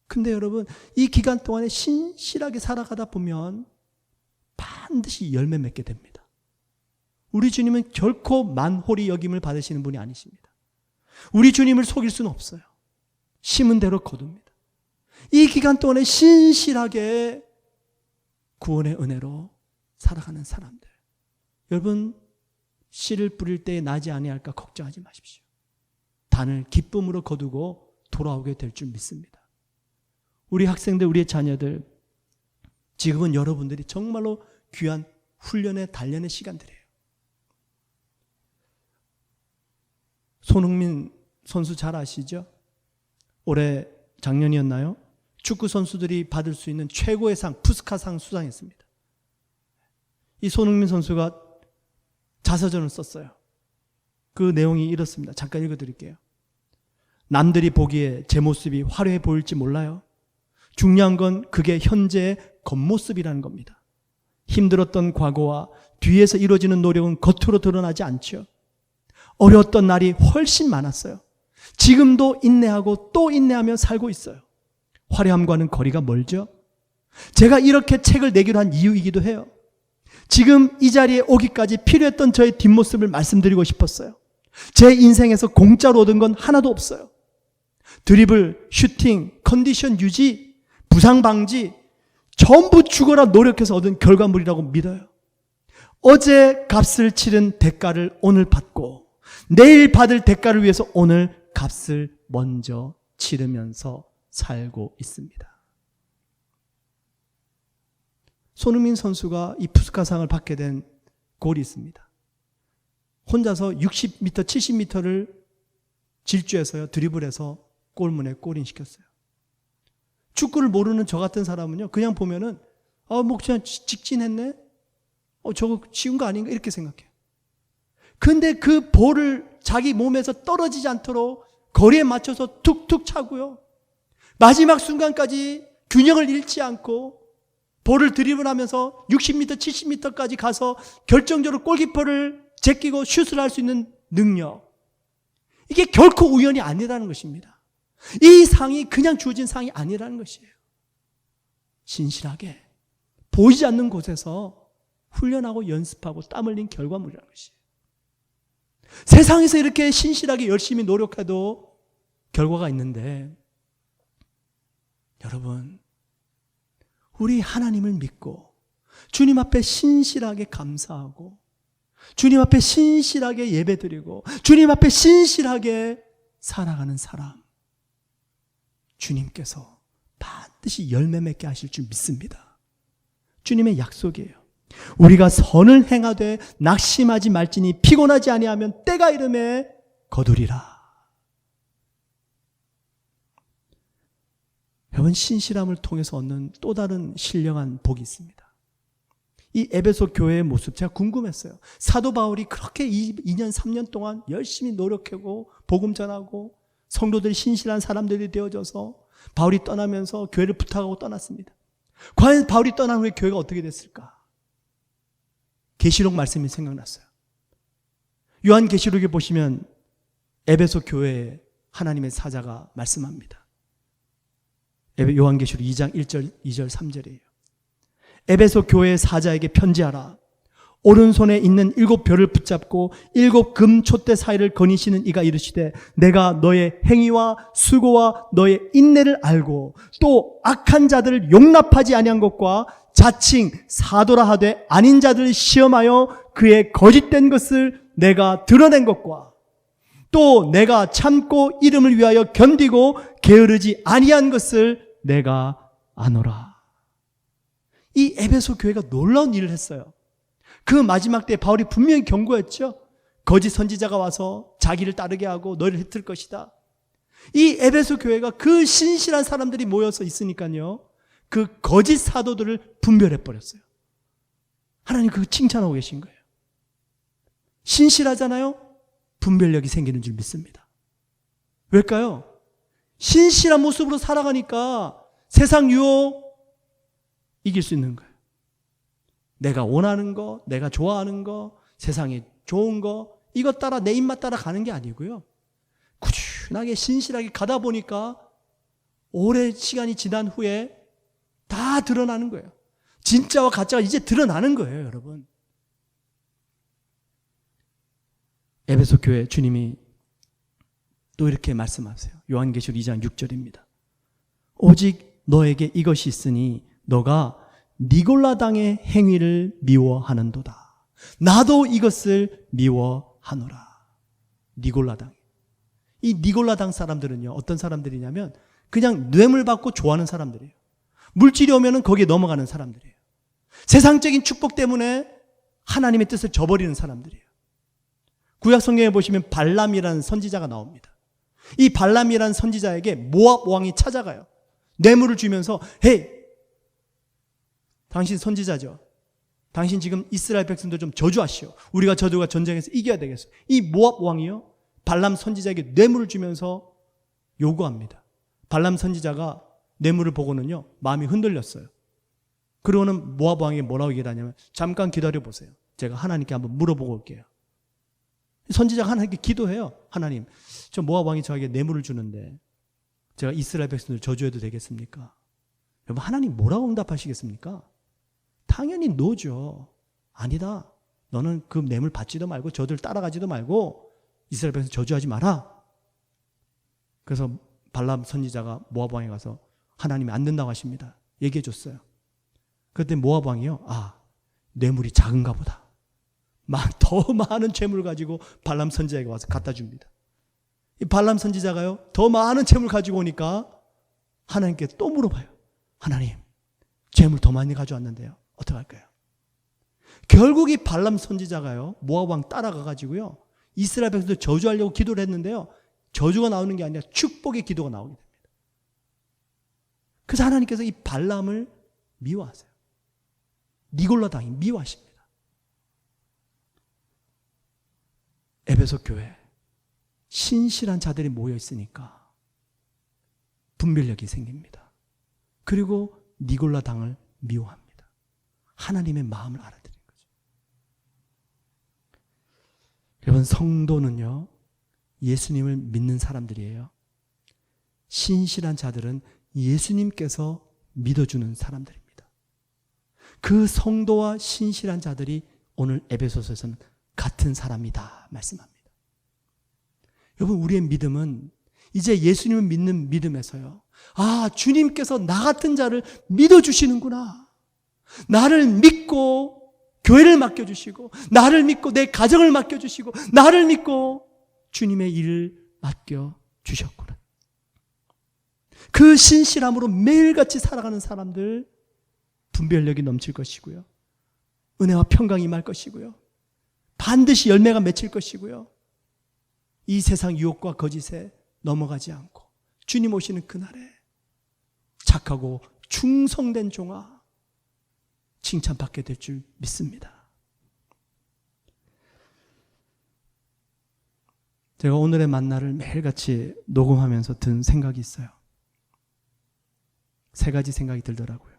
근데 여러분, 이 기간 동안에 신실하게 살아가다 보면 반드시 열매 맺게 됩니다. 우리 주님은 결코 만홀히 여김을 받으시는 분이 아니십니다. 우리 주님을 속일 수는 없어요. 심은 대로 거둡니다. 이 기간 동안에 신실하게 구원의 은혜로 살아가는 사람들, 여러분, 씨를 뿌릴 때에 나지 아니할까 걱정하지 마십시오. 단을 기쁨으로 거두고 돌아오게 될 줄 믿습니다. 우리 학생들, 우리의 자녀들, 지금은 여러분들이 정말로 귀한 훈련의 단련의 시간들이에요. 손흥민 선수 잘 아시죠? 올해 작년이었나요? 축구 선수들이 받을 수 있는 최고의 상, 푸스카상 수상했습니다. 이 손흥민 선수가 자서전을 썼어요. 그 내용이 이렇습니다. 잠깐 읽어드릴게요. 남들이 보기에 제 모습이 화려해 보일지 몰라요. 중요한 건 그게 현재의 겉모습이라는 겁니다. 힘들었던 과거와 뒤에서 이루어지는 노력은 겉으로 드러나지 않죠. 어려웠던 날이 훨씬 많았어요. 지금도 인내하고 또 인내하며 살고 있어요. 화려함과는 거리가 멀죠. 제가 이렇게 책을 내기로 한 이유이기도 해요. 지금 이 자리에 오기까지 필요했던 저의 뒷모습을 말씀드리고 싶었어요. 제 인생에서 공짜로 얻은 건 하나도 없어요. 드리블, 슈팅, 컨디션 유지, 부상 방지, 전부 죽어라 노력해서 얻은 결과물이라고 믿어요. 어제 값을 치른 대가를 오늘 받고 내일 받을 대가를 위해서 오늘 값을 먼저 치르면서 살고 있습니다. 손흥민 선수가 이 푸스카상을 받게 된 골이 있습니다. 혼자서 60m, 70m를 질주해서요, 드리블해서 골문에 골인시켰어요. 축구를 모르는 저 같은 사람은요, 그냥 보면은 뭐 그냥 직진했네? 저거 쉬운 거 아닌가? 이렇게 생각해요. 근데 그 볼을 자기 몸에서 떨어지지 않도록 거리에 맞춰서 툭툭 차고요, 마지막 순간까지 균형을 잃지 않고 볼을 드리블하면서 60m, 70m까지 가서 결정적으로 골키퍼를 제끼고 슛을 할 수 있는 능력, 이게 결코 우연이 아니라는 것입니다. 이 상이 그냥 주어진 상이 아니라는 것이에요. 신실하게 보이지 않는 곳에서 훈련하고 연습하고 땀 흘린 결과물이라는 것이에요. 세상에서 이렇게 신실하게 열심히 노력해도 결과가 있는데, 여러분, 우리 하나님을 믿고 주님 앞에 신실하게 감사하고 주님 앞에 신실하게 예배드리고 주님 앞에 신실하게 살아가는 사람, 주님께서 반드시 열매 맺게 하실 줄 믿습니다. 주님의 약속이에요. 우리가 선을 행하되 낙심하지 말지니 피곤하지 아니하면 때가 이름에 거두리라. 여러분, 신실함을 통해서 얻는 또 다른 신령한 복이 있습니다. 이 에베소 교회의 모습, 제가 궁금했어요. 사도 바울이 그렇게 2년 3년 동안 열심히 노력하고 복음 전하고 성도들이 신실한 사람들이 되어져서 바울이 떠나면서 교회를 부탁하고 떠났습니다. 과연 바울이 떠난 후에 교회가 어떻게 됐을까? 계시록 말씀이 생각났어요. 요한계시록에 보시면 에베소 교회에 하나님의 사자가 말씀합니다. 요한계시록 2장 1절, 2절, 3절이에요. 에베소 교회의 사자에게 편지하라. 오른손에 있는 7별을 붙잡고 7 금 촛대 사이를 거니시는 이가 이르시되, 내가 너의 행위와 수고와 너의 인내를 알고 또 악한 자들을 용납하지 아니한 것과 자칭 사도라 하되 아닌 자들을 시험하여 그의 거짓된 것을 내가 드러낸 것과 또 내가 참고 이름을 위하여 견디고 게으르지 아니한 것을 내가 아노라. 이 에베소 교회가 놀라운 일을 했어요. 그 마지막 때 바울이 분명히 경고했죠. 거짓 선지자가 와서 자기를 따르게 하고 너를 흩을 것이다. 이 에베소 교회가 그 신실한 사람들이 모여서 있으니까요, 그 거짓 사도들을 분별해 버렸어요. 하나님 그거 칭찬하고 계신 거예요. 신실하잖아요? 분별력이 생기는 줄 믿습니다. 왜일까요? 신실한 모습으로 살아가니까 세상 유혹 이길 수 있는 거예요. 내가 원하는 거, 내가 좋아하는 거, 세상에 좋은 거, 이것 따라 내 입맛 따라 가는 게 아니고요, 꾸준하게 신실하게 가다 보니까 오랜 시간이 지난 후에 다 드러나는 거예요. 진짜와 가짜가 이제 드러나는 거예요, 여러분. 에베소 교회 주님이 또 이렇게 말씀하세요. 요한계시록 2장 6절입니다. 오직 너에게 이것이 있으니 너가 니골라당의 행위를 미워하는도다. 나도 이것을 미워하노라. 니골라당. 이 니골라당 사람들은요, 어떤 사람들이냐면 그냥 뇌물 받고 좋아하는 사람들이에요. 물질이 오면은 거기에 넘어가는 사람들이에요. 세상적인 축복 때문에 하나님의 뜻을 저버리는 사람들이에요. 구약 성경에 보시면 발람이라는 선지자가 나옵니다. 이 발람이라는 선지자에게 모압 왕이 찾아가요. 뇌물을 주면서 헤이, 당신 선지자죠. 당신 지금 이스라엘 백성들 좀 저주하시오. 우리가 저들과 전쟁에서 이겨야 되겠어. 이 모압 왕이요, 발람 선지자에게 뇌물을 주면서 요구합니다. 발람 선지자가 뇌물을 보고는요, 마음이 흔들렸어요. 그러고는 모압 왕에게 뭐라고 얘기를 하냐면, 잠깐 기다려 보세요. 제가 하나님께 한번 물어보고 올게요. 선지자가 하나님께 기도해요. 하나님, 저 모압 왕이 저에게 뇌물을 주는데 제가 이스라엘 백성들 저주해도 되겠습니까? 여러분, 하나님 뭐라고 응답하시겠습니까? 당연히 노죠. 아니다. 너는 그 뇌물 받지도 말고 저들 따라가지도 말고 이스라엘 백성 저주하지 마라. 그래서 발람 선지자가 모압 왕에 가서 하나님이 안 된다고 하십니다. 얘기해 줬어요. 그때 모압 왕이요, 뇌물이 작은가 보다. 더 많은 재물을 가지고 발람 선지자에게 와서 갖다 줍니다. 이 발람 선지자가요, 더 많은 재물 가지고 오니까 하나님께 또 물어봐요. 하나님, 재물 더 많이 가져왔는데요, 어떡할까요? 결국 이 발람 선지자가요, 모압 왕 따라가 가지고요, 이스라엘 백성들 저주하려고 기도를 했는데요, 저주가 나오는 게 아니라 축복의 기도가 나오게 됩니다. 그래서 하나님께서 이 발람을 미워하세요. 니골라당이 미워하십니다. 에베소 교회 신실한 자들이 모여 있으니까 분별력이 생깁니다. 그리고 니골라당을 미워합니다. 하나님의 마음을 알아들인 거죠. 여러분, 성도는요, 예수님을 믿는 사람들이에요. 신실한 자들은 예수님께서 믿어주는 사람들입니다. 그 성도와 신실한 자들이 오늘 에베소서에서는 같은 사람이다 말씀합니다. 여러분, 우리의 믿음은 이제 예수님을 믿는 믿음에서요, 주님께서 나 같은 자를 믿어주시는구나. 나를 믿고 교회를 맡겨주시고, 나를 믿고 내 가정을 맡겨주시고, 나를 믿고 주님의 일을 맡겨주셨구나. 그 신실함으로 매일같이 살아가는 사람들, 분별력이 넘칠 것이고요, 은혜와 평강이 임할 것이고요, 반드시 열매가 맺힐 것이고요, 이 세상 유혹과 거짓에 넘어가지 않고 주님 오시는 그날에 착하고 충성된 종아 칭찬받게 될 줄 믿습니다. 제가 오늘의 만나를 매일같이 녹음하면서 든 생각이 있어요. 세 가지 생각이 들더라고요.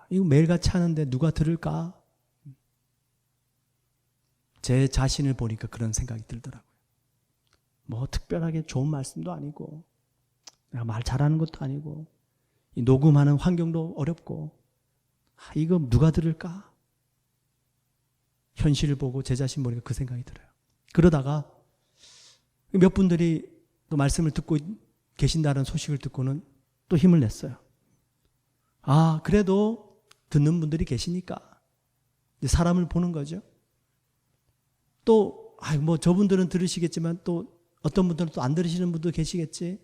이거 매일같이 하는데 누가 들을까? 제 자신을 보니까 그런 생각이 들더라고요. 뭐 특별하게 좋은 말씀도 아니고, 내가 말 잘하는 것도 아니고, 이 녹음하는 환경도 어렵고, 이거 누가 들을까? 현실을 보고 제 자신 보니까 그 생각이 들어요. 그러다가 몇 분들이 또 말씀을 듣고 계신다는 소식을 듣고는 또 힘을 냈어요. 그래도 듣는 분들이 계시니까 사람을 보는 거죠. 또 뭐 저분들은 들으시겠지만 또 어떤 분들은 또 안 들으시는 분도 계시겠지.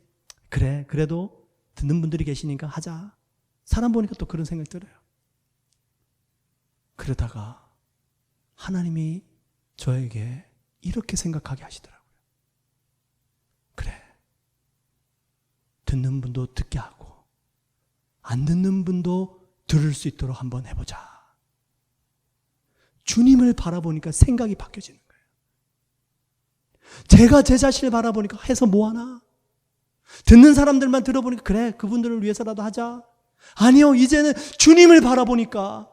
그래, 그래도 듣는 분들이 계시니까 하자. 사람 보니까 또 그런 생각이 들어요. 그러다가 하나님이 저에게 이렇게 생각하게 하시더라고요. 그래, 듣는 분도 듣게 하고 안 듣는 분도 들을 수 있도록 한번 해보자. 주님을 바라보니까 생각이 바뀌어지는 거예요. 제가 제 자신을 바라보니까 해서 뭐하나? 듣는 사람들만 들어보니까 그래, 그분들을 위해서라도 하자. 아니요, 이제는 주님을 바라보니까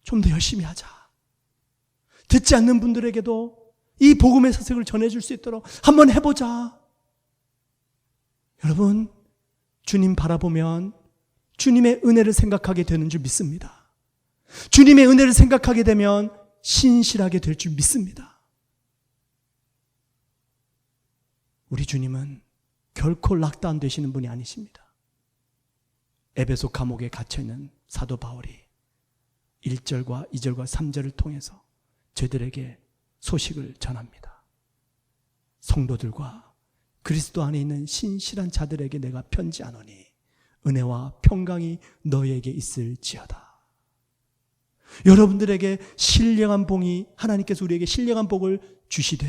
좀 더 열심히 하자. 듣지 않는 분들에게도 이 복음의 사색을 전해줄 수 있도록 한번 해보자. 여러분, 주님 바라보면 주님의 은혜를 생각하게 되는 줄 믿습니다. 주님의 은혜를 생각하게 되면 신실하게 될 줄 믿습니다. 우리 주님은 결코 락다운 되시는 분이 아니십니다. 에베소 감옥에 갇혀있는 사도 바울이 1절과 2절과 3절을 통해서 저희들에게 소식을 전합니다. 성도들과 그리스도 안에 있는 신실한 자들에게 내가 편지하노니 은혜와 평강이 너희에게 있을지어다. 여러분들에게 신령한 복이, 하나님께서 우리에게 신령한 복을 주시되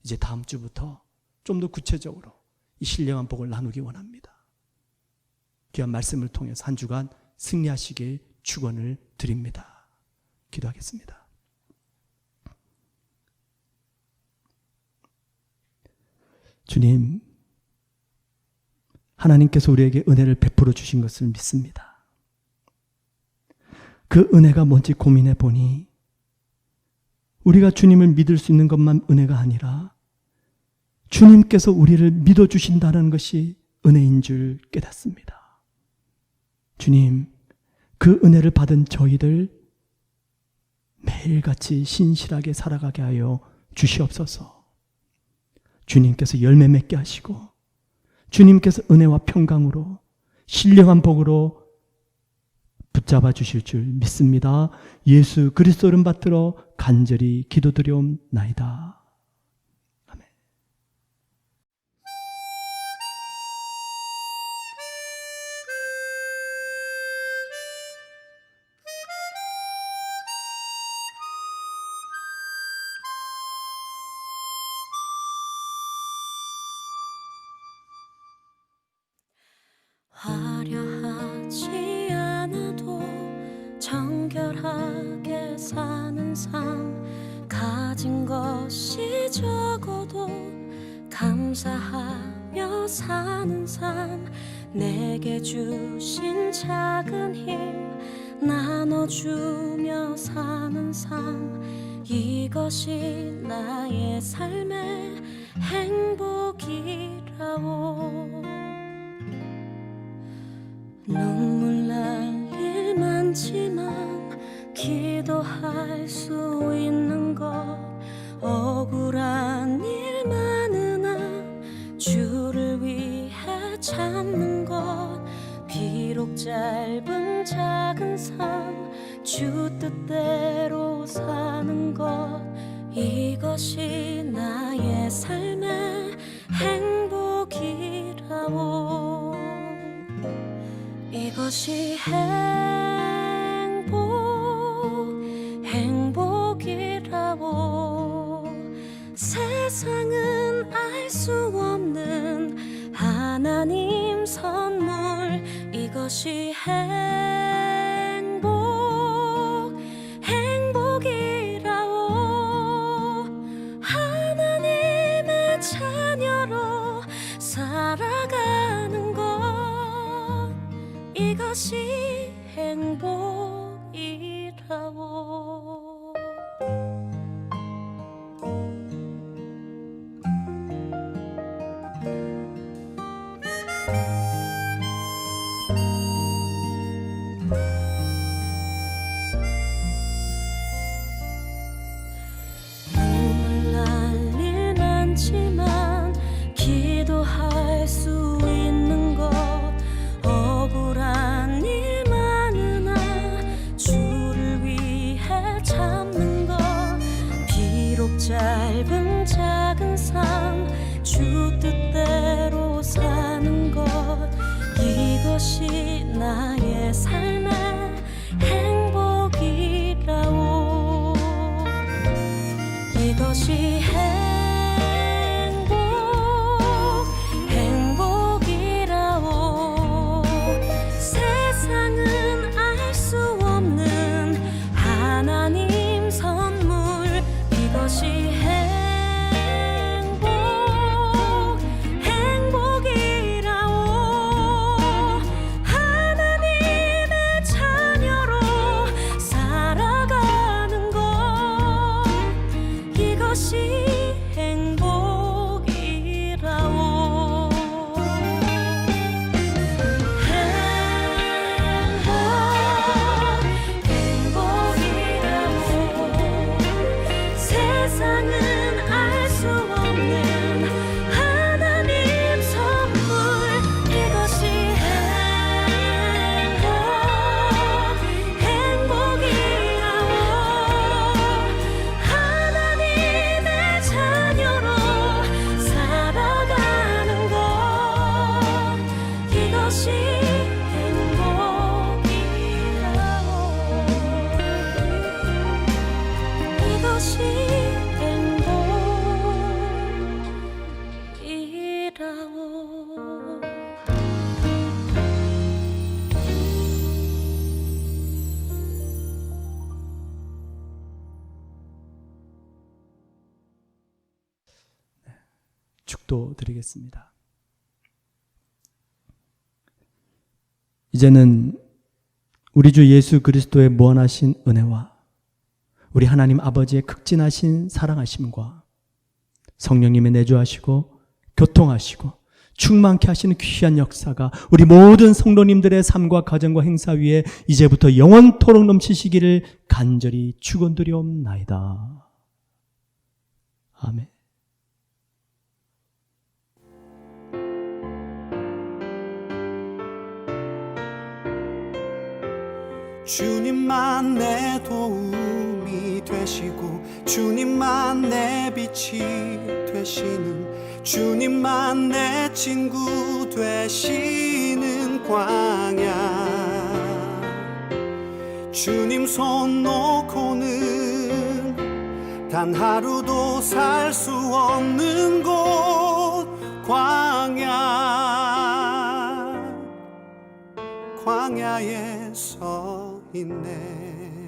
이제 다음 주부터 좀 더 구체적으로 이 신령한 복을 나누기 원합니다. 귀한 말씀을 통해서 한 주간 승리하시길 축원을 드립니다. 기도하겠습니다. 주님, 하나님께서 우리에게 은혜를 베풀어 주신 것을 믿습니다. 그 은혜가 뭔지 고민해 보니 우리가 주님을 믿을 수 있는 것만 은혜가 아니라 주님께서 우리를 믿어주신다는 것이 은혜인 줄 깨닫습니다. 주님, 그 은혜를 받은 저희들 매일같이 신실하게 살아가게 하여 주시옵소서. 주님께서 열매 맺게 하시고 주님께서 은혜와 평강으로 신령한 복으로 붙잡아 주실 줄 믿습니다. 예수 그리스도 이름 받들어 간절히 기도드리옵나이다. 아멘. 화려하지 않아도 정결하게 사는 삶, 가진 것이 적어도 감사하며 사는 삶, 내게 주신 작은 힘 나눠주며 사는 삶, 이것이 나의 삶의 행복이라오. 눈물 날 일 많지만 기도할 수 있는 것, 억울한 일 많으나 주를 위해 참는 것, 비록 짧은 작은 삶 주 뜻대로 사는 것, 이것이 나의 삶의 행복이라오. 이것이 행복이라고. 세상은 알 수 없는 하나님 선물, 이것이 행복이라고. 하나님의 자녀로 살아가는 것, 이것이 행복이라고. 눈물 날 일 많지만 기도할 수 있는 것, 억울한 일 많으나 주를 위해 참는 것, 비록 짧은 작은 삶 주 뜻대로 사는 것, 이것이 나의 삶의 행복이라오. 이것이 행복이라오. 세상은 알 수 없는 하나님 선물, 이것이 행복이라오. 하나님의 축도드리겠습니다. 이제는 우리 주 예수 그리스도의 무한하신 은혜와 우리 하나님 아버지의 극진하신 사랑하심과 성령님의 내주하시고 교통하시고 충만케 하시는 귀한 역사가 우리 모든 성도님들의 삶과 가정과 행사 위에 이제부터 영원토록 넘치시기를 간절히 축원드리옵나이다. 아멘. 주님만 내 도움이 되시고 주님만 내 빛이 되시는 주님만 내 친구 되시는 광야 주님 손 놓고는 단 하루도 살 수 없는 곳 광야에 서 있네